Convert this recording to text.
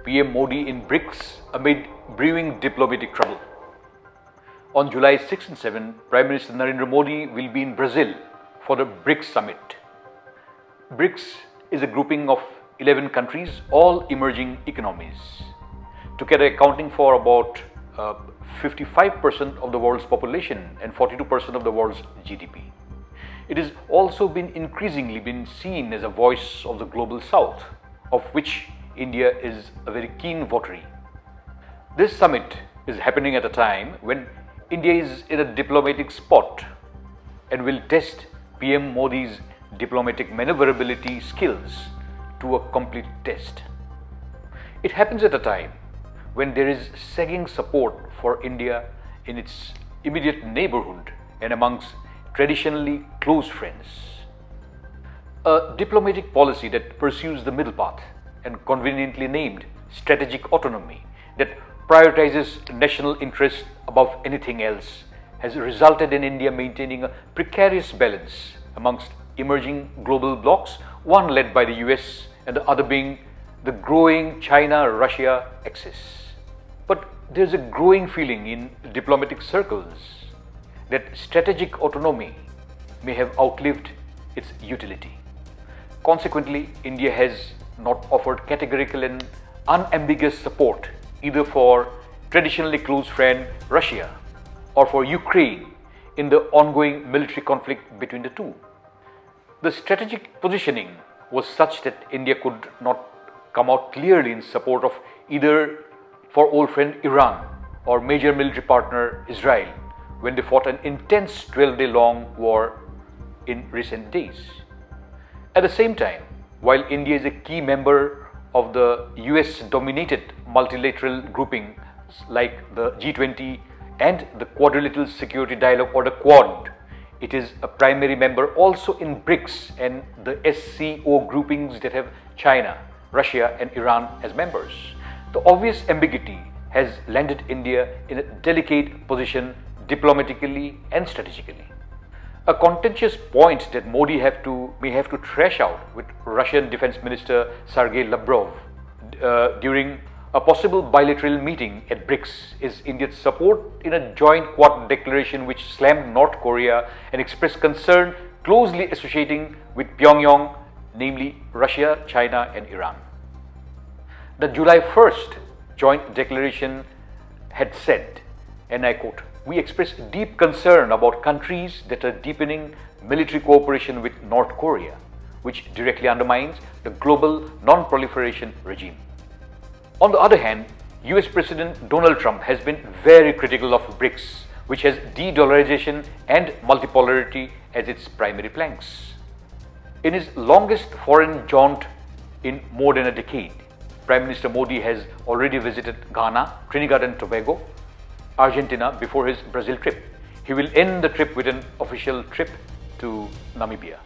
PM Modi in BRICS amid brewing diplomatic trouble. On July 6 and 7, Prime Minister Narendra Modi will be in Brazil for the BRICS Summit. BRICS is a grouping of 11 countries, all emerging economies, together accounting for about 55% of the world's population and 42% of the world's GDP. It has also increasingly been seen as a voice of the global South, of which India is a very keen votary. This summit is happening at a time when India is in a diplomatic spot and will test PM Modi's diplomatic maneuverability skills to a complete test. It happens at a time when there is sagging support for India in its immediate neighborhood and amongst traditionally close friends. A diplomatic policy that pursues the middle path and conveniently named strategic autonomy that prioritizes national interest above anything else has resulted in India maintaining a precarious balance amongst emerging global blocs, one led by the US and the other being the growing China-Russia axis. But there's a growing feeling in diplomatic circles that strategic autonomy may have outlived its utility. Consequently, India has not offered categorical and unambiguous support either for traditionally close friend Russia or for Ukraine in the ongoing military conflict between the two. The strategic positioning was such that India could not come out clearly in support of either for old friend Iran or major military partner Israel when they fought an intense 12-day-long war in recent days. At the same time, while India is a key member of the US-dominated multilateral groupings like the G20 and the Quadrilateral Security Dialogue or the Quad, it is a primary member also in BRICS and the SCO groupings that have China, Russia and Iran as members. The obvious ambiguity has landed India in a delicate position diplomatically and strategically. A contentious point that Modi may have to thrash out with Russian Defense Minister Sergei Lavrov during a possible bilateral meeting at BRICS is India's support in a joint Quad declaration which slammed North Korea and expressed concern closely associating with Pyongyang, namely Russia, China and Iran. The July 1st joint declaration had said, and I quote, "We express deep concern about countries that are deepening military cooperation with North Korea, which directly undermines the global non-proliferation regime." On the other hand, US President Donald Trump has been very critical of BRICS, which has de-dollarization and multipolarity as its primary planks. In his longest foreign jaunt in more than a decade, Prime Minister Modi has already visited Ghana, Trinidad and Tobago, Argentina before his Brazil trip. He will end the trip with an official trip to Namibia.